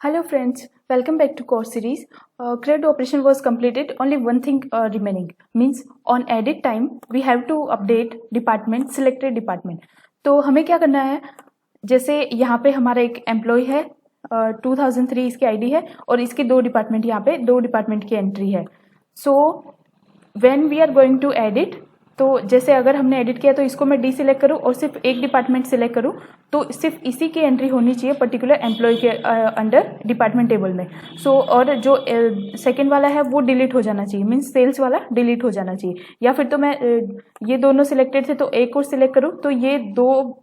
Hello friends, welcome back to course series. CRED operation was completed, only one thing remaining, means on edit time we have to update department, selected department. तो हमें क्या करना है, जैसे यहाँ पे हमारा एक एम्प्लॉय है, 2003 इसकी आईडी है और इसके दो डिपार्टमेंट, यहाँ पे दो डिपार्टमेंट की एंट्री है. So when we are going to edit, तो जैसे अगर हमने एडिट किया तो इसको मैं डी सिलेक्ट करूँ और सिर्फ एक डिपार्टमेंट सिलेक्ट करूँ तो सिर्फ इसी की एंट्री होनी चाहिए पर्टिकुलर एम्प्लॉय के अंडर डिपार्टमेंट टेबल में. सो और जो सेकंड वाला है वो डिलीट हो जाना चाहिए, मीन्स सेल्स वाला डिलीट हो जाना चाहिए. या फिर तो मैं ये दोनों सिलेक्टेड थे तो एक और सिलेक्ट करूँ तो ये दो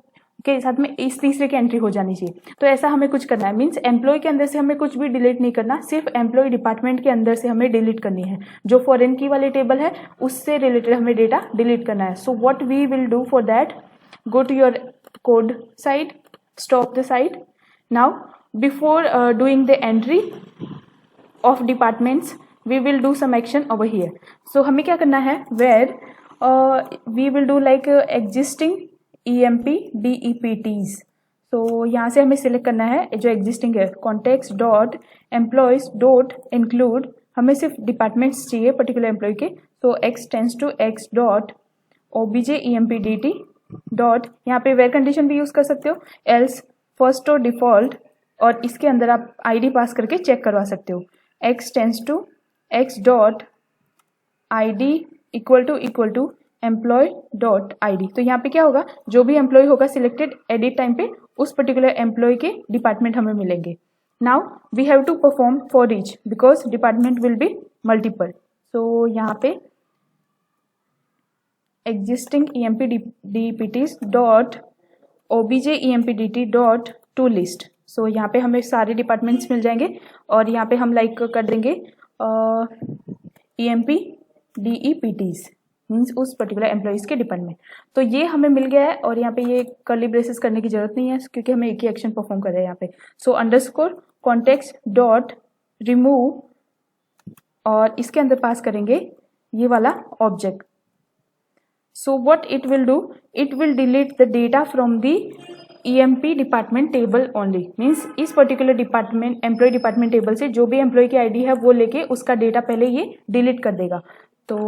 के साथ में इस तीसरे की एंट्री हो जानी चाहिए. तो ऐसा हमें कुछ करना है, मीन्स एम्प्लॉय के अंदर से हमें कुछ भी डिलीट नहीं करना, सिर्फ एम्प्लॉय डिपार्टमेंट के अंदर से हमें डिलीट करनी है. जो फॉरेन की वाली टेबल है उससे रिलेटेड हमें डेटा डिलीट करना है. So what we will do for that, go to your code side, stop the site. Now before doing the entry of departments we will do some action over here. So हमें क्या करना है, where we will do like existing EMP DEPTs. तो यहाँ से हमें select करना है जो एग्जिस्टिंग है, context dot employees dot include, हमें सिर्फ डिपार्टमेंट्स चाहिए पर्टिकुलर एम्प्लॉय के. तो x tends to x dot obj empdt dot, यहाँ पे वेयर कंडीशन भी यूज कर सकते हो, एल्स फर्स्ट और डिफॉल्ट, और इसके अंदर आप आईडी पास करके चेक करवा सकते हो. x tends to x dot ID equal to employee dot ID. तो यहाँ पे क्या होगा, जो भी एम्प्लॉय होगा सिलेक्टेड एडिट टाइम पे उस पर्टिकुलर एम्प्लॉय के डिपार्टमेंट हमें मिलेंगे. Now we have to perform for each because department will be multiple. So यहाँ पे existing empdpts dot obj empdt dot to list. So यहाँ पे हमें सारे डिपार्टमेंट्स मिल जाएंगे और यहाँ पे हम लाइक कर देंगे empdepts, मीन्स उस पर्टिकुलर एम्प्लॉइज के डिपार्टमेंट. तो ये हमें मिल गया है और यहाँ पे ये कर्ली ब्रेसेस करने की जरूरत नहीं है क्योंकि हमें एक ही एक्शन परफॉर्म कर रहे हैं यहाँ पे. सो अंडरस्कोर कॉन्टेक्स्ट डॉट रिमूव और इसके अंदर पास करेंगे ये वाला object. So what it will do, it will delete the data from the EMP department table only, means इस particular department employee department table से जो भी एम्प्लॉय की आईडी है वो लेके उसका डेटा पहले ये डिलीट कर देगा. तो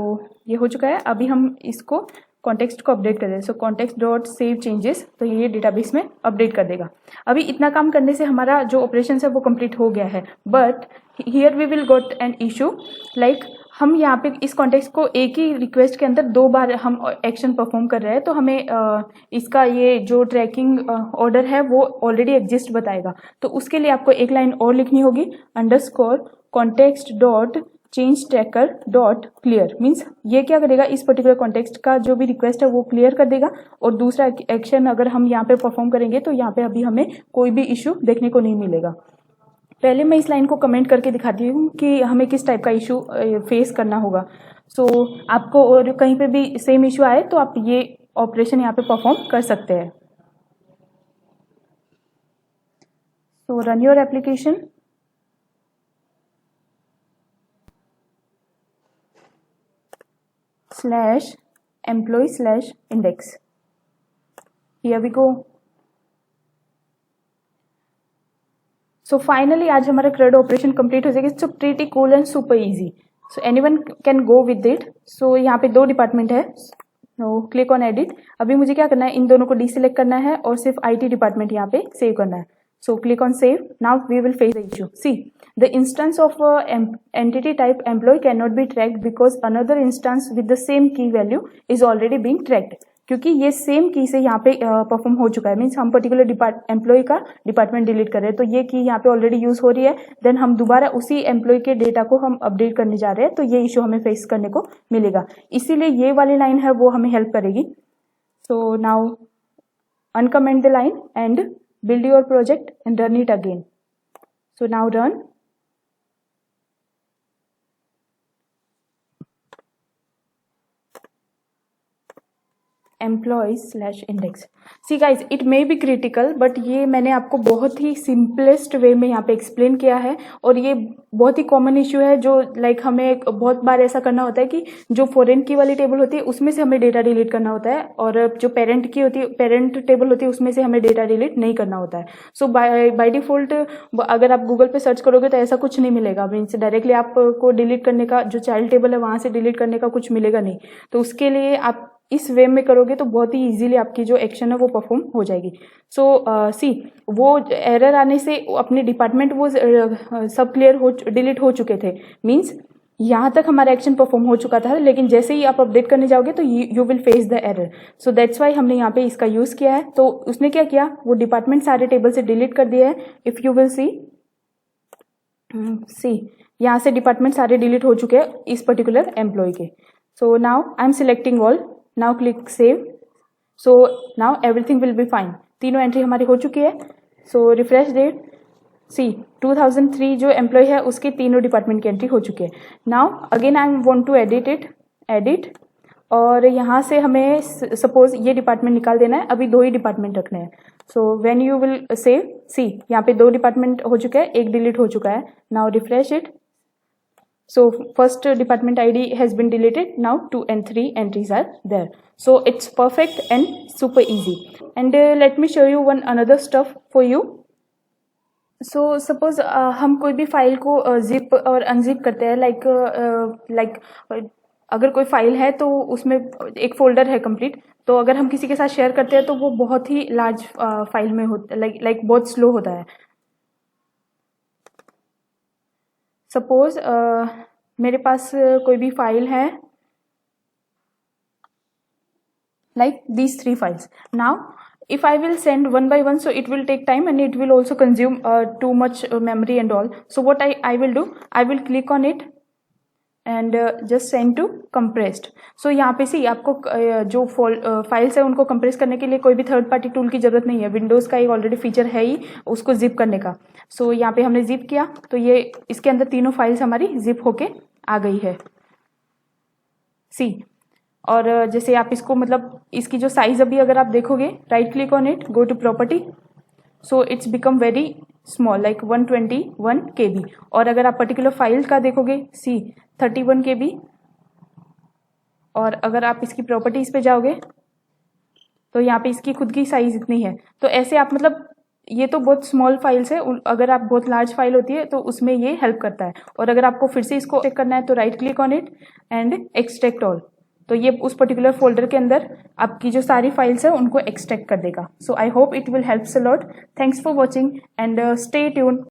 ये हो चुका है. अभी हम इसको कॉन्टेक्स्ट को अपडेट कर दें. सो कॉन्टेक्स्ट डॉट सेव चेंजेस, तो ये डेटाबेस में अपडेट कर देगा. अभी इतना काम करने से हमारा जो ऑपरेशन है वो कंप्लीट हो गया है. But here we will got an issue, like हम यहाँ पे इस कॉन्टेक्स्ट को एक ही रिक्वेस्ट के अंदर दो बार हम एक्शन परफॉर्म कर रहे हैं. तो हमें इसका ये जो ट्रैकिंग ऑर्डर है वो ऑलरेडी एग्जिस्ट बताएगा. तो उसके लिए आपको एक लाइन और लिखनी होगी, underscore context dot change tracker dot clear, means ये क्या करेगा, इस पर्टिकुलर कॉन्टेक्स्ट का जो भी रिक्वेस्ट है वो क्लियर कर देगा. और दूसरा एक्शन अगर हम यहाँ पे परफॉर्म करेंगे तो यहाँ पे अभी हमें कोई भी इशू देखने को नहीं मिलेगा. पहले मैं इस लाइन को कमेंट करके दिखाती हूँ कि हमें किस टाइप का इशू फेस करना होगा. सो आपको और कहीं पे भी सेम इशू आए तो आप ये ऑपरेशन यहाँ पे परफॉर्म कर सकते हैं. So run your application. /employee/index. Here we go. So finally आज हमारा क्रेड ऑपरेशन कंप्लीट हो जाएगा. So pretty cool and super easy. So anyone can go with it. So यहाँ पे दो डिपार्टमेंट है. Click on edit. अभी मुझे क्या करना है, इन दोनों को डीसिलेक्ट करना है और सिर्फ आईटी डिपार्टमेंट यहाँ पे सेव करना है. So click on save. Now we will face the issue. See the instance of entity type employee can not be tracked because another instance with the same key value is already being tracked. क्योंकि ये same की से यहाँ पे perform हो चुका है, means हम पर्टिकुलर एम्प्लॉय का डिपार्टमेंट डिलीट कर रहे हैं तो ये की यहाँ पे ऑलरेडी यूज हो रही है. देन हम दोबारा उसी एम्प्लॉय के डेटा को हम अपडेट करने जा रहे हैं तो ये इशू हमें फेस करने को मिलेगा. इसीलिए ये वाली लाइन है वो हमें हेल्प करेगी. So now uncomment the line and build your project and run it again. So now run. employees/index। See guys, it may be critical, but ये मैंने आपको बहुत ही सिंपलेस्ट वे में यहाँ पे एक्सप्लेन किया है, और ये बहुत ही कॉमन इश्यू है जो लाइक हमें बहुत बार ऐसा करना होता है कि जो फॉरेन की वाली टेबल होती है उसमें से हमें डेटा डिलीट करना होता है, और जो पेरेंट की होती है, पेरेंट टेबल होती है, उसमें से हमें डेटा डिलीट नहीं करना होता है। सो बाय डिफॉल्ट अगर आप गूगल पे सर्च करोगे तो ऐसा कुछ नहीं मिलेगा, मीन्स डायरेक्टली आपको डिलीट करने का, जो चाइल्ड टेबल है वहाँ से डिलीट करने का कुछ मिलेगा नहीं। तो उसके लिए आप इस वे में करोगे तो बहुत ही इजीली आपकी जो एक्शन है वो परफॉर्म हो जाएगी। सो सी, वो एरर आने से अपने डिपार्टमेंट वो सब क्लियर हो, डिलीट हो चुके थे, मीन्स यहाँ तक हमारा एक्शन परफॉर्म हो चुका था, लेकिन जैसे ही आप अपडेट करने जाओगे तो you will face the error. So that's why हमने यहाँ पे इसका यूज किया है। तो उसने क्या किया, वो डिपार्टमेंट सारे टेबल से डिलीट कर दिया है। इफ यू विल सी यहाँ से डिपार्टमेंट सारे डिलीट हो चुके हैं इस पर्टिकुलर एम्प्लॉय के। So now I am selecting all, now click save. So now everything will be fine, तीनों एंट्री हमारी हो चुकी है। सो रिफ्रेश डेट, सी 2003 जो एम्प्लॉय है उसके तीनों डिपार्टमेंट की एंट्री हो चुकी है। Now again I want to edit, और यहाँ से हमें सपोज ये डिपार्टमेंट निकाल देना है, अभी 2 ही डिपार्टमेंट रखने हैं। So when you will save, see यहाँ पे 2 डिपार्टमेंट हो चुका है, एक डिलीट हो चुका है। Now refresh it. So first department ID has been deleted. Now 2 and 3 entries are there. So it's perfect and super easy. And let me show you one another stuff for you. So suppose हम कोई भी file को zip और unzip करते हैं, like अगर कोई file है तो उसमें एक फोल्डर है कंप्लीट, तो अगर हम किसी के साथ शेयर करते हैं तो वो बहुत ही लार्ज फाइल में होता है, लाइक बहुत स्लो होता है। सपोज मेरे पास कोई भी फाइल है, like these 3 files. Now if I will send one by one, so it will take time and it will also consume too much memory and all. So what I will do, I will click on it and just send to compressed. So यहाँ पे से आपको जो files है उनको compress करने के लिए कोई भी थर्ड पार्टी टूल की जरूरत नहीं है, विंडोज़ का एक ऑलरेडी फीचर है ही उसको जिप करने का। सो यहाँ पे हमने जिप किया तो ये इसके अंदर तीनों फाइल्स हमारी जिप होके आ गई है, सी। और जैसे आप इसको मतलब इसकी जो साइज अभी अगर आप देखोगे, right click on it, go to property, so it's become very small, like 121 KB। और अगर आप पर्टिकुलर फाइल का देखोगे, सी 31 KB। और अगर आप इसकी प्रॉपर्टीज पे जाओगे तो यहाँ पे इसकी खुद की साइज इतनी है। तो ऐसे आप मतलब ये तो बहुत स्मॉल फाइल्स है, अगर आप बहुत लार्ज फाइल होती है तो उसमें ये हेल्प करता है। और अगर आपको फिर से इसको चेक करना है तो right click on it and extract all, तो ये उस पर्टिकुलर फोल्डर के अंदर आपकी जो सारी फाइल्स है उनको एक्सट्रैक्ट कर देगा। So I hope it will helps a lot. Thanks for watching and stay tune.